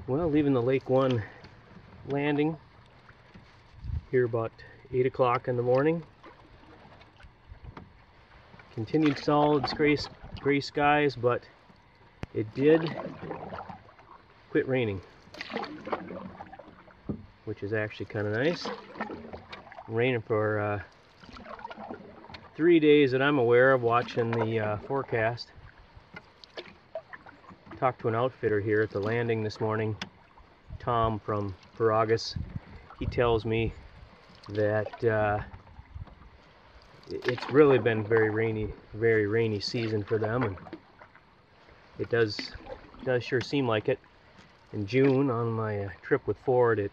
Well, leaving the Lake 1 landing here about 8 o'clock in the morning. Continued solid gray skies, but it did quit raining, which is actually kind of nice. Raining for 3 days that I'm aware of, watching the forecast. Talked to an outfitter here at the landing this morning, Tom from Paragus. He tells me that it's really been very rainy season for them, and it does sure seem like it. In June on my trip with Ford,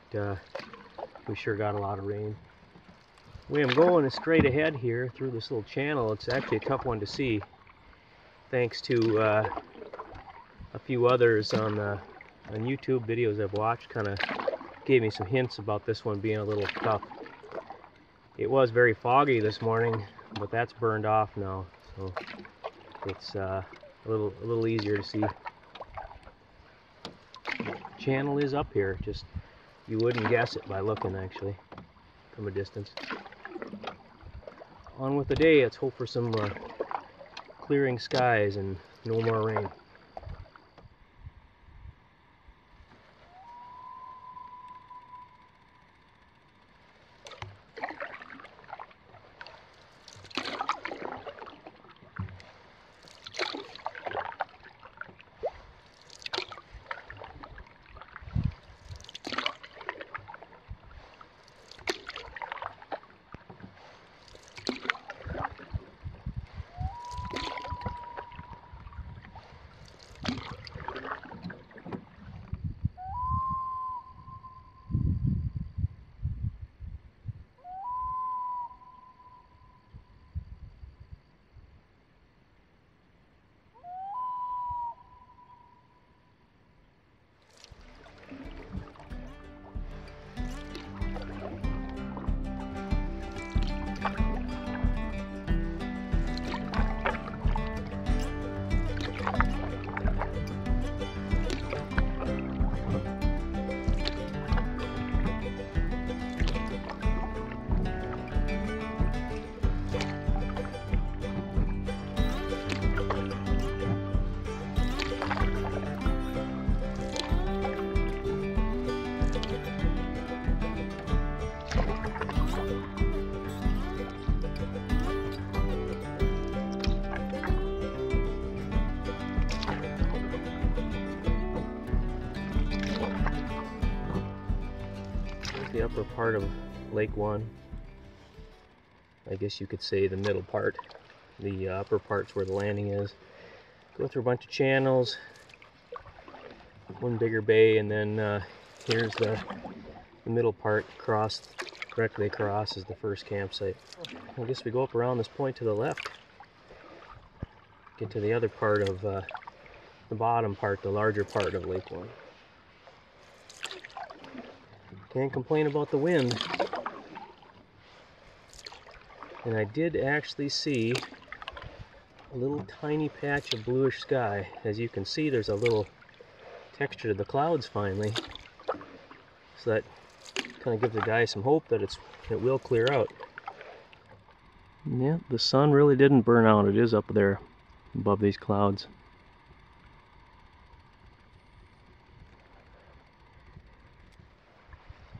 we sure got a lot of rain. The way I'm going is straight ahead here through this little channel. It's actually a tough one to see, thanks to a few others on YouTube videos I've watched. Kind of gave me some hints about this one being a little tough. It was very foggy this morning, but that's burned off now, so it's a little easier to see. Channel is up here, just you wouldn't guess it by looking, actually, from a distance. On with the day. Let's hope for some clearing skies and no more rain. The upper part of Lake 1. I guess you could say the middle part. The upper part's where the landing is. Go through a bunch of channels, one bigger bay, and then here's the middle part. Directly across is the first campsite. I guess we go up around this point to the left, get to the other part of the bottom part, the larger part of Lake 1. Can't complain about the wind. And I did actually see a little tiny patch of bluish sky. As you can see, there's a little texture to the clouds finally. So that kind of gives the guy some hope that it will clear out. Yeah, the sun really didn't burn out. It is up there above these clouds.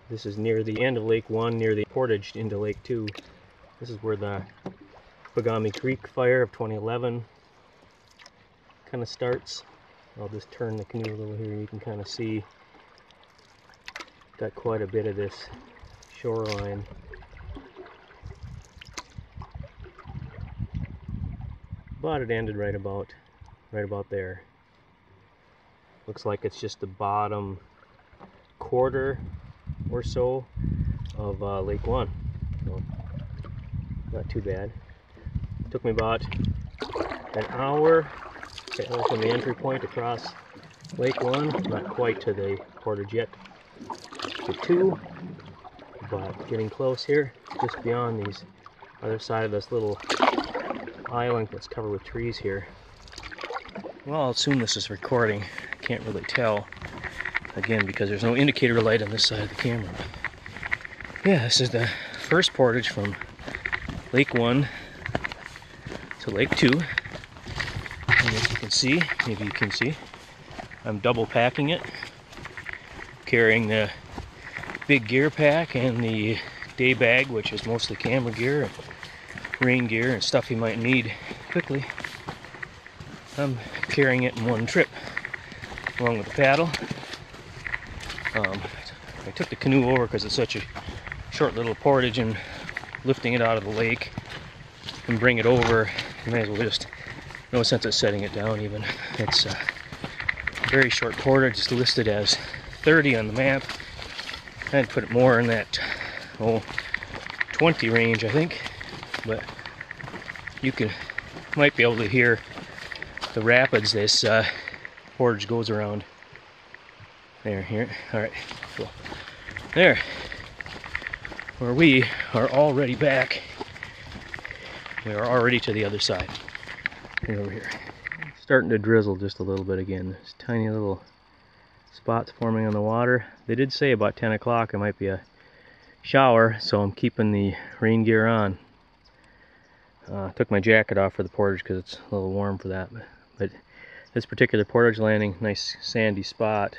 This is near the end of Lake 1, near the portage into Lake 2. This is where the Pagami Creek fire of 2011 kind of starts. I'll just turn the canoe a little here. You can kind of see got quite a bit of this shoreline. But it ended right about there. Looks like it's just the bottom quarter or so of Lake 1, so not too bad. Took me about an hour from the entry point across Lake 1, not quite to the portage yet, to 2, but getting close here, just beyond these other side of this little island that's covered with trees here. Well, I'll assume this is recording. I can't really tell. again, because there's no indicator light on this side of the camera. Yeah, this is the first portage from Lake 1 to Lake 2. And as you can see, maybe you can see, I'm double packing it, carrying the big gear pack and the day bag, which is mostly camera gear and rain gear and stuff you might need quickly. I'm carrying it in one trip, along with the paddle. I took the canoe over because it's such a short little portage, and lifting it out of the lake and bring it over, you may as well just, no sense of setting it down even. It's a very short portage. It's listed as 30 on the map. I'd put it more in that 20 range, I think, but you might be able to hear the rapids this portage goes around. There, here, all right, cool. There, where we are already back. We are already to the other side. And over here, it's starting to drizzle just a little bit again. There's tiny little spots forming on the water. They did say about 10 o'clock it might be a shower, so I'm keeping the rain gear on. Took my jacket off for the portage because it's a little warm for that. But this particular portage landing, nice sandy spot.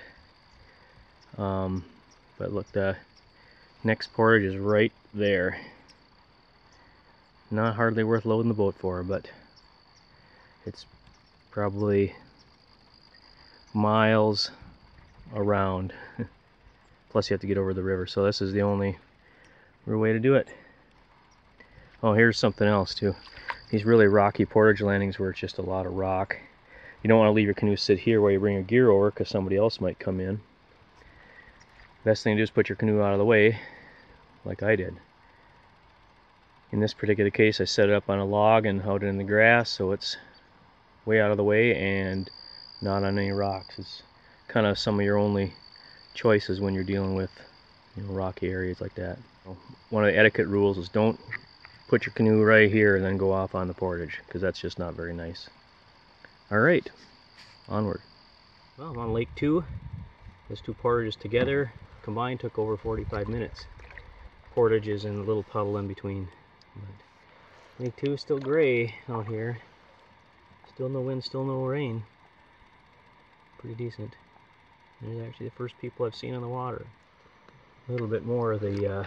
But look, the next portage is right there. Not hardly worth loading the boat for, but it's probably miles around. Plus you have to get over the river, so this is the only real way to do it. Oh, here's something else too. These really rocky portage landings where it's just a lot of rock. You don't want to leave your canoe sit here while you bring your gear over, because somebody else might come in. Best thing to do is put your canoe out of the way, like I did. In this particular case, I set it up on a log and out in the grass, so it's way out of the way and not on any rocks. It's kind of some of your only choices when you're dealing with, you know, rocky areas like that. One of the etiquette rules is don't put your canoe right here and then go off on the portage, because that's just not very nice. All right, onward. Well, I'm on Lake 2. Those two portages together combined took over 45 minutes. Portage is in a little puddle in between. But Lake 2 is still gray out here. Still no wind, still no rain. Pretty decent. There's actually the first people I've seen on the water. A little bit more of the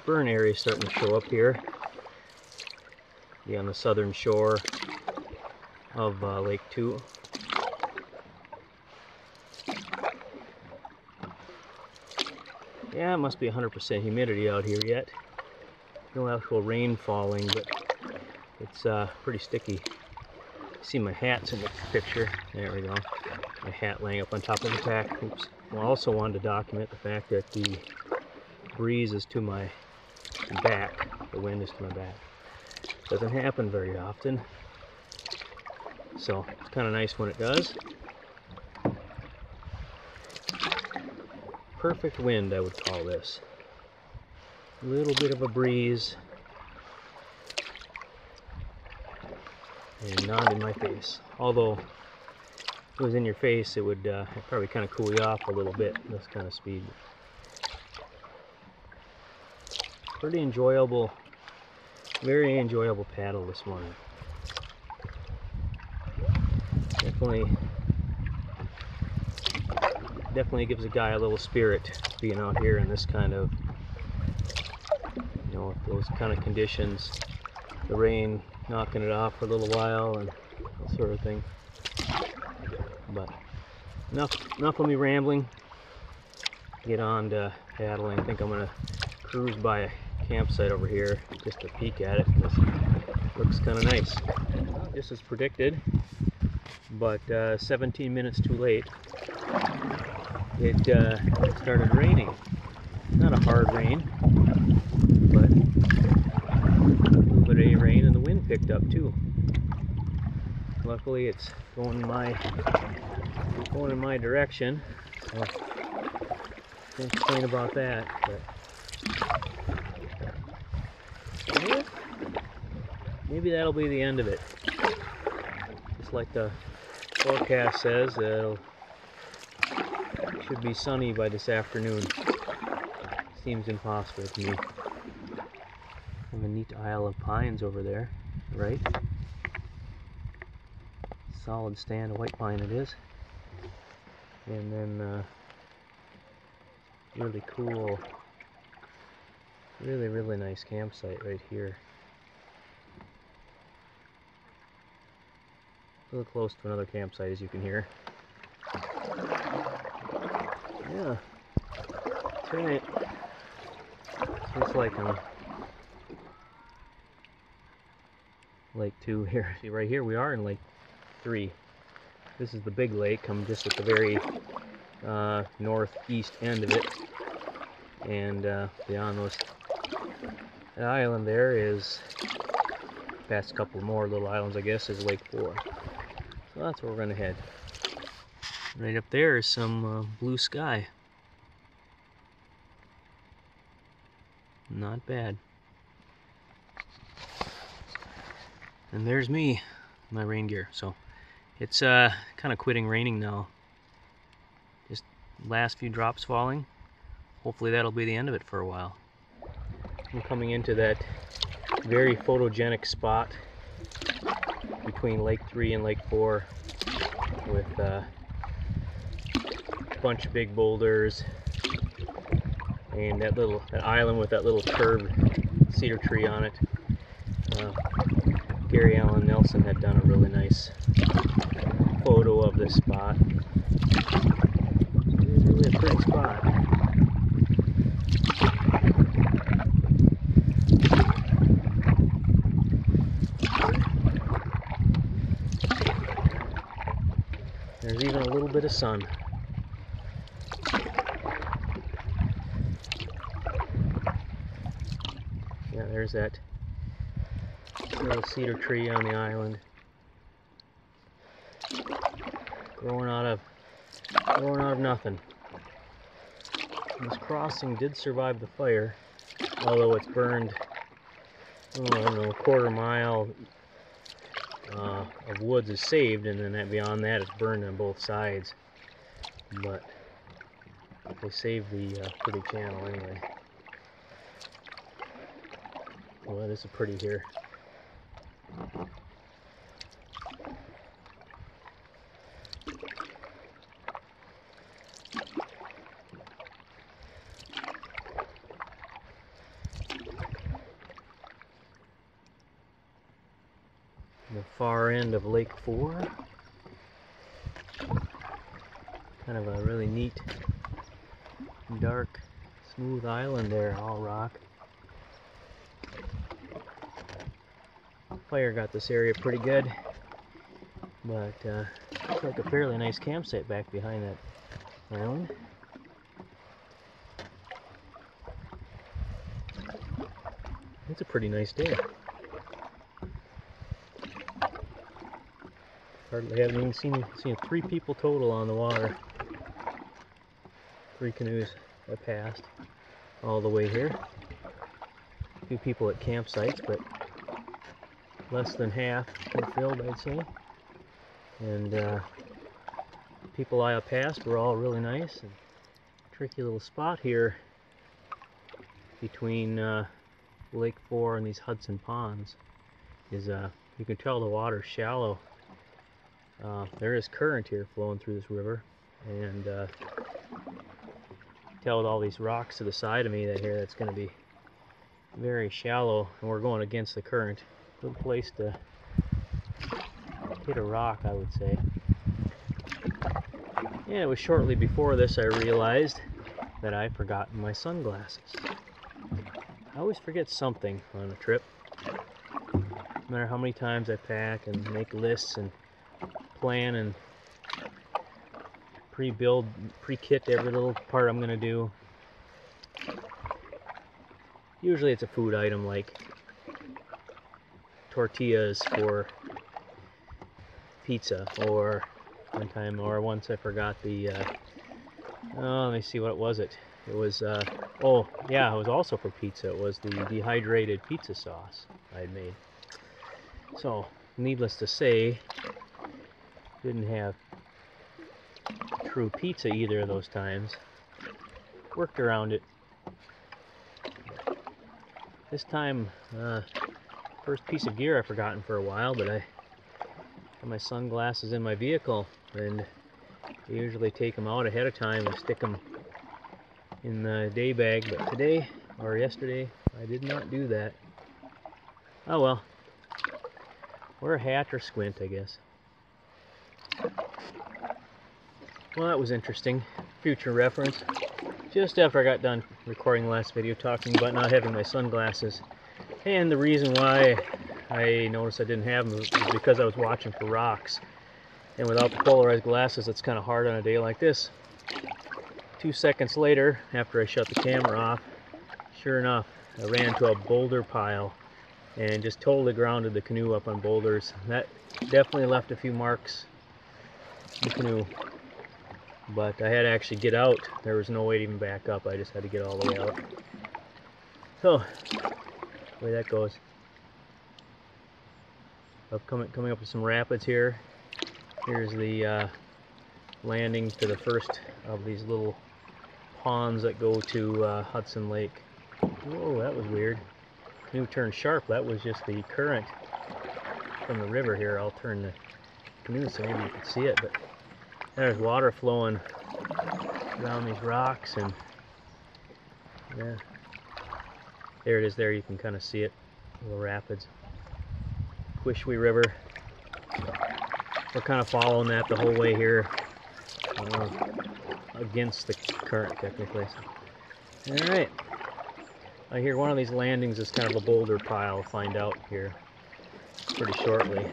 burn area starting to show up here. Be on the southern shore of Lake 2. Yeah, it must be 100% humidity out here yet. No actual rain falling, but it's pretty sticky. See my hat's in the picture. There we go. My hat laying up on top of the pack. Oops. Well, I also wanted to document the fact that the breeze is to my back. The wind is to my back. Doesn't happen very often. So it's kind of nice when it does. Perfect wind, I would call this. A little bit of a breeze. And not in my face. Although, if it was in your face, it would probably kind of cool you off a little bit, this kind of speed. Pretty enjoyable, very enjoyable paddle this morning. Definitely gives a guy a little spirit being out here in this kind of, you know, those kind of conditions. The rain knocking it off for a little while and that sort of thing. But enough of me rambling. Get on to paddling. I think I'm gonna cruise by a campsite over here just to peek at it, because it looks kind of nice. Just as predicted, but 17 minutes too late. It started raining. Not a hard rain, but a little bit of rain, and the wind picked up too. Luckily, it's going in my direction. So can't complain about that. But maybe that'll be the end of it. Just like the forecast says, it'll should be sunny by this afternoon. Seems impossible to me. Have a neat Isle of Pines over there, right? Solid stand of white pine it is. And then really cool, really nice campsite right here. A little close to another campsite, as you can hear. Yeah, that's right. So it's like Lake 2 here. See, right here we are in Lake 3. This is the big lake. I'm just at the very northeast end of it, and beyond that island there is, past a couple more little islands I guess, is Lake 4. So that's where we're going to head. Right up there is some blue sky. Not bad. And there's me, my rain gear. So it's kind of quitting raining now. Just last few drops falling. Hopefully that'll be the end of it for a while. I'm coming into that very photogenic spot between Lake 3 and Lake 4 with a bunch of big boulders and that island with that little curved cedar tree on it. Gary Allen Nelson had done a really nice photo of this spot. It's really a pretty spot. There's even a little bit of sun. Yeah, there's that little cedar tree on the island. Growing out of nothing. This crossing did survive the fire, although it's burned, I don't know, a quarter mile of woods is saved, and then beyond that it's burned on both sides. But they saved the pretty channel anyway. Well, this is pretty here. The far end of Lake 4. Kind of a really neat, dark, smooth island there, all rock. Fire got this area pretty good, but looks like a fairly nice campsite back behind that island. It's a pretty nice day. Hardly haven't even seen 3 people total on the water. 3 canoes have passed all the way here. A few people at campsites, but less than half filled, I'd say. And people I have passed were all really nice. And tricky little spot here between Lake 4 and these Hudson ponds is you can tell the water's shallow. There is current here flowing through this river, and tell with all these rocks to the side of me that here that's going to be very shallow, and we're going against the current. Good place to hit a rock, I would say. And it was shortly before this I realized that I'd forgotten my sunglasses. I always forget something on a trip. No matter how many times I pack and make lists and plan and pre-kit every little part I'm going to do. Usually it's a food item like tortillas for pizza, or once I forgot the let me see, what was it? It was oh yeah, it was also for pizza. It was the dehydrated pizza sauce I had made. So needless to say, didn't have true pizza either of those times. Worked around it. This time, first piece of gear I've forgotten for a while, but I have my sunglasses in my vehicle, and I usually take them out ahead of time and stick them in the day bag, but today, or yesterday, I did not do that. Oh well. Wear a hat or squint, I guess. Well, that was interesting. Future reference. Just after I got done recording the last video talking about not having my sunglasses. And the reason why I noticed I didn't have them was because I was watching for rocks. And without the polarized glasses, it's kind of hard on a day like this. 2 seconds later, after I shut the camera off, sure enough, I ran into a boulder pile and just totally grounded the canoe up on boulders. That definitely left a few marks in the canoe. But I had to actually get out. There was no way to even back up. I just had to get all the way out. So, the way that goes. Coming up with some rapids here. Here's the landing to the first of these little ponds that go to Hudson Lake. Whoa, that was weird. Canoe turned sharp. That was just the current from the river here. I'll turn the canoe so maybe you can see it, but there's water flowing around these rocks, and yeah, there it is. There you can kind of see it, little rapids. Quishwe River. We're kind of following that the whole way here, against the current technically. So. All right. I hear one of these landings is kind of a boulder pile. I'll find out here pretty shortly.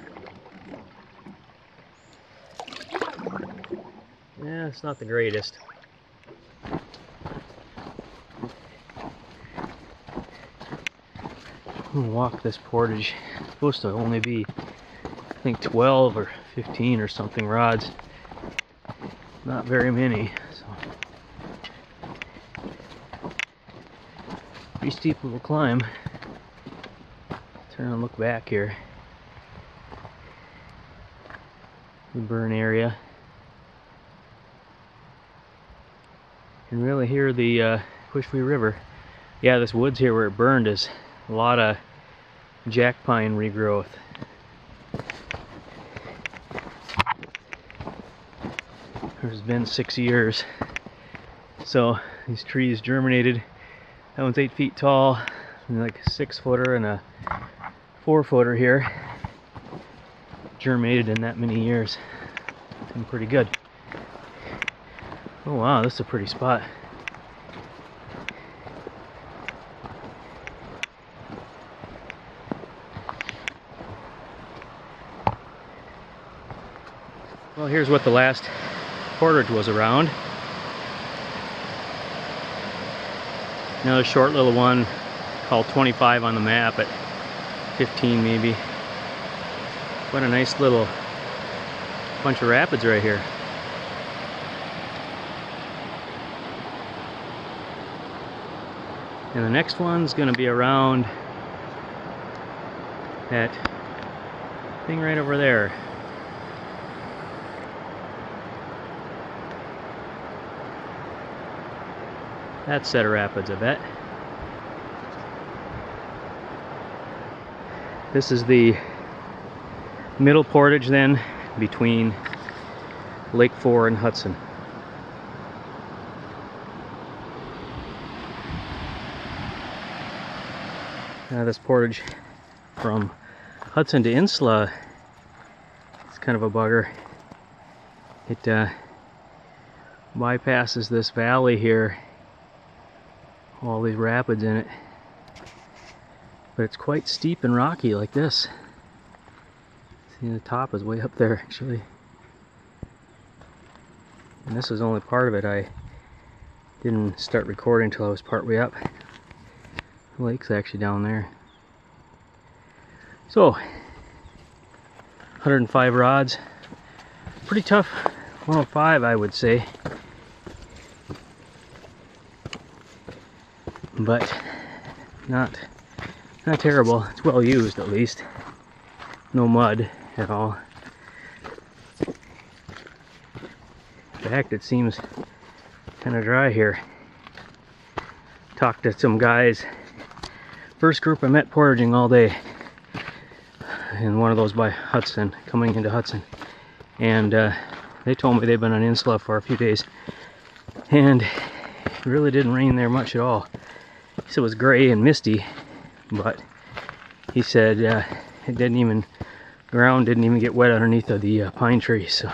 Yeah, it's not the greatest. I'm gonna walk this portage. It's supposed to only be, I think, 12 or 15 or something rods. Not very many. So. Pretty steep little climb. Turn and look back here. The burn area. And really here the Quishwe River. Yeah, this woods here where it burned is a lot of jack pine regrowth. There's been 6 years. So these trees germinated. That one's 8 feet tall, and like a 6-footer and a 4-footer here. Germinated in that many years. Been pretty good. Oh wow, this is a pretty spot. Well, here's what the last portage was around. Another short little one called 25 on the map at 15 maybe. What a nice little bunch of rapids right here. And the next one's going to be around that thing right over there. That set of rapids, I bet. This is the middle portage then between Lake 4 and Hudson. This portage from Hudson to Insula, it's kind of a bugger. It bypasses this valley here, all these rapids in it, but it's quite steep and rocky like this. See, the top is way up there actually, and this is only part of it. I didn't start recording until I was part way up. The lake's actually down there. So 105 rods, pretty tough 105 I would say, but not terrible. It's well used at least. No mud at all. fact, it seems kind of dry here. Talked to some guys. First group I met portaging all day. In one of those by Hudson, coming into Hudson. And they told me they've been on Insula for a few days. And it really didn't rain there much at all. He said it was gray and misty, but he said it didn't even, ground didn't even get wet underneath of the pine trees. So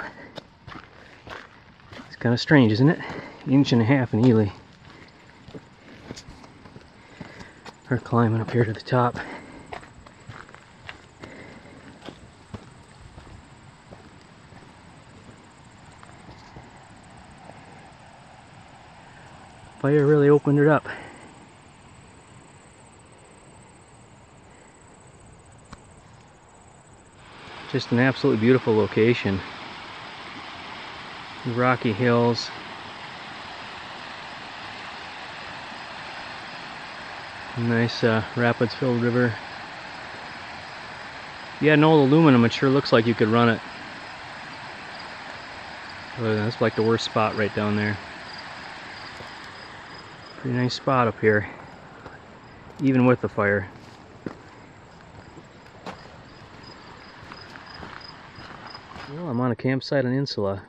it's kind of strange, isn't it? 1.5 inches in Ely. We're climbing up here to the top. Fire really opened it up. Just an absolutely beautiful location. Rocky hills. Nice rapids filled river. Yeah, no aluminum, it sure looks like you could run it. But that's like the worst spot right down there. Pretty nice spot up here, even with the fire. Well, I'm on a campsite on Insula.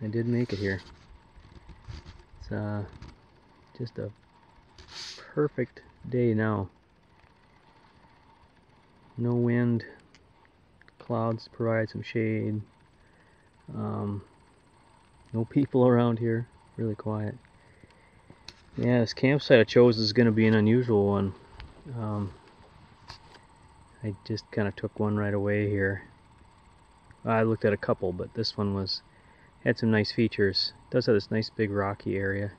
I did make it here. It's just a perfect day now. No wind, clouds provide some shade. No people around here, really quiet. Yeah, this campsite I chose is going to be an unusual one. I just kind of took one right away here. I looked at a couple, but this one had some nice features. It does have this nice big rocky area.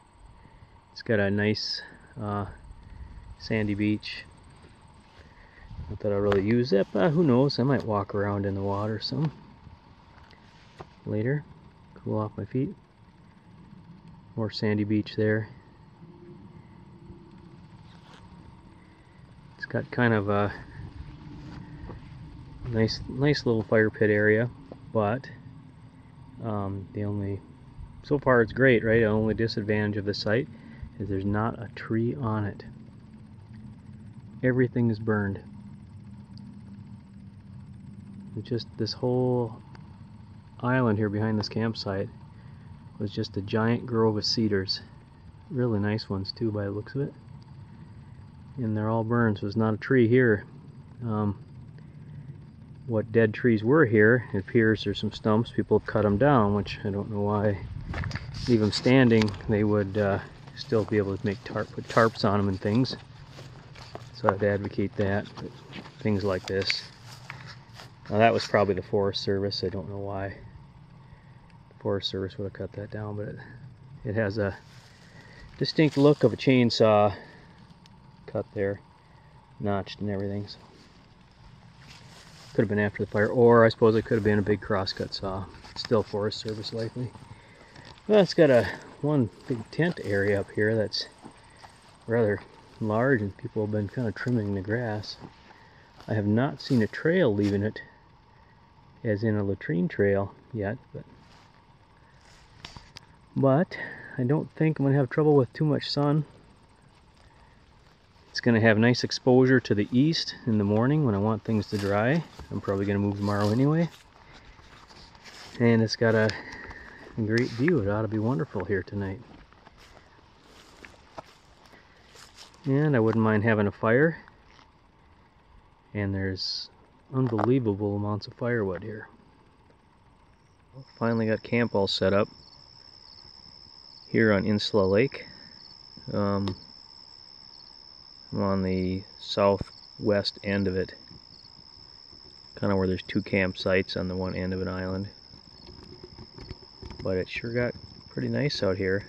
It's got a nice sandy beach. Not that I really use it, but who knows, I might walk around in the water some later, cool off my feet. More sandy beach there. It's got kind of a nice little fire pit area, but so far it's great, right? The only disadvantage of the site is there's not a tree on it. Everything is burned. It's just this whole island here behind this campsite was just a giant grove of cedars. Really nice ones too by the looks of it. And they're all burned, so there's not a tree here. What dead trees were here, it appears there's some stumps. People have cut them down, which I don't know why. Leave them standing, they would still be able to put tarps on them and things. So I'd advocate that, but things like this. Now that was probably the Forest Service. I don't know why the Forest Service would have cut that down, but it has a distinct look of a chainsaw cut there, notched and everything. So could have been after the fire, or I suppose it could have been a big crosscut saw. Still Forest Service likely. Well, it's got one big tent area up here that's rather large, and people have been kind of trimming the grass. I have not seen a trail leaving it, as in a latrine trail yet, but I don't think I'm going to have trouble with too much sun. It's going to have nice exposure to the east in the morning when I want things to dry. I'm probably going to move tomorrow anyway. And it's got a great view. It ought to be wonderful here tonight. And I wouldn't mind having a fire. And there's unbelievable amounts of firewood here. Finally got camp all set up here on Insula Lake. I'm on the southwest end of it, kind of where there's two campsites on the one end of an island. But it sure got pretty nice out here.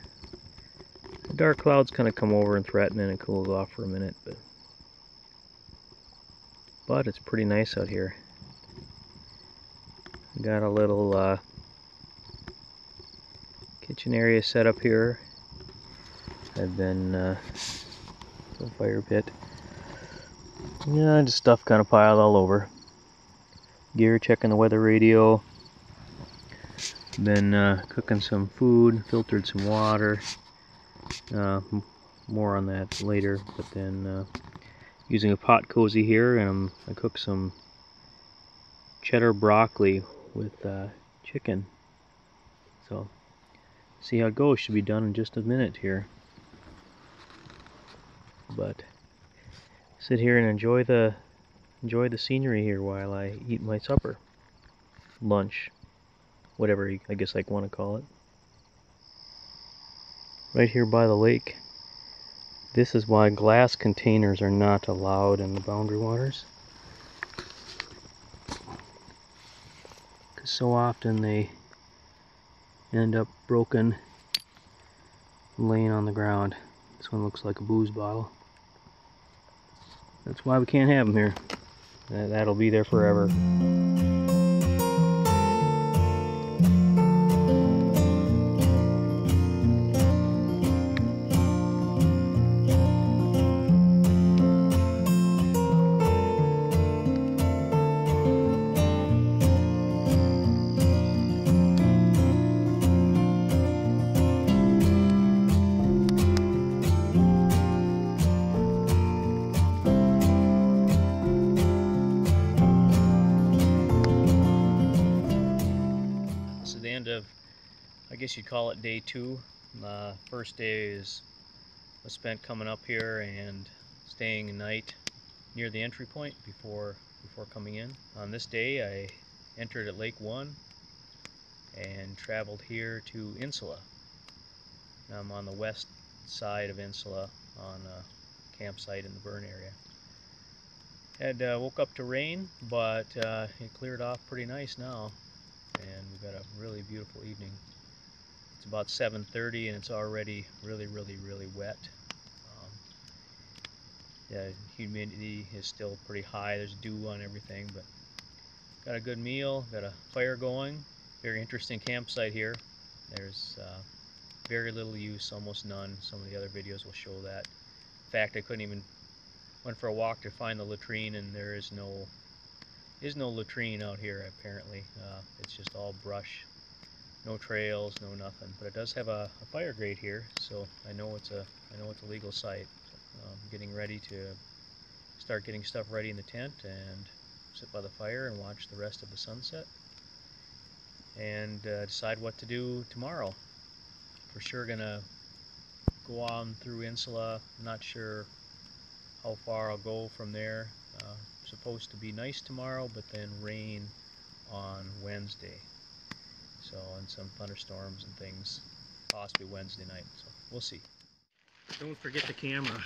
The dark clouds kind of come over and threaten, and it cools off for a minute, but it's pretty nice out here. Got a little kitchen area set up here. I've been fire pit. Yeah, just stuff kind of piled all over. Gear, checking the weather radio. Been cooking some food, filtered some water. More on that later, but then using a pot cozy here, and I cooked some cheddar broccoli with chicken. So see how it goes. Should be done in just a minute here. But sit here and enjoy the scenery here while I eat my supper, lunch, whatever I guess I want to call it. Right here by the lake. This is why glass containers are not allowed in the boundary waters, because so often they end up broken, laying on the ground. This one looks like a booze bottle. That's why we can't have them here. That'll be there forever. The end of, I guess you'd call it day 2. First day was spent coming up here and staying a night near the entry point before coming in. On this day I entered at Lake 1 and traveled here to Insula. Now I'm on the west side of Insula on a campsite in the burn area. Had woke up to rain, but it cleared off pretty nice now, and we've got a really beautiful evening. It's about 7:30 and it's already really wet. Yeah, humidity is still pretty high. There's dew on everything, but got a good meal, got a fire going. Very interesting campsite here. There's very little use, almost none. Some of the other videos will show that. In fact, I couldn't even went for a walk to find the latrine, and there is no latrine out here apparently. It's just all brush, no trails, no nothing. But it does have a fire grate here, so I know it's a legal site. I'm getting ready to start getting stuff ready in the tent and sit by the fire and watch the rest of the sunset, and decide what to do tomorrow. For sure gonna go on through Insula. Not sure how far I'll go from there. Supposed to be nice tomorrow, but then rain on Wednesday. So, and some thunderstorms and things, possibly Wednesday night. So we'll see. Don't forget the camera.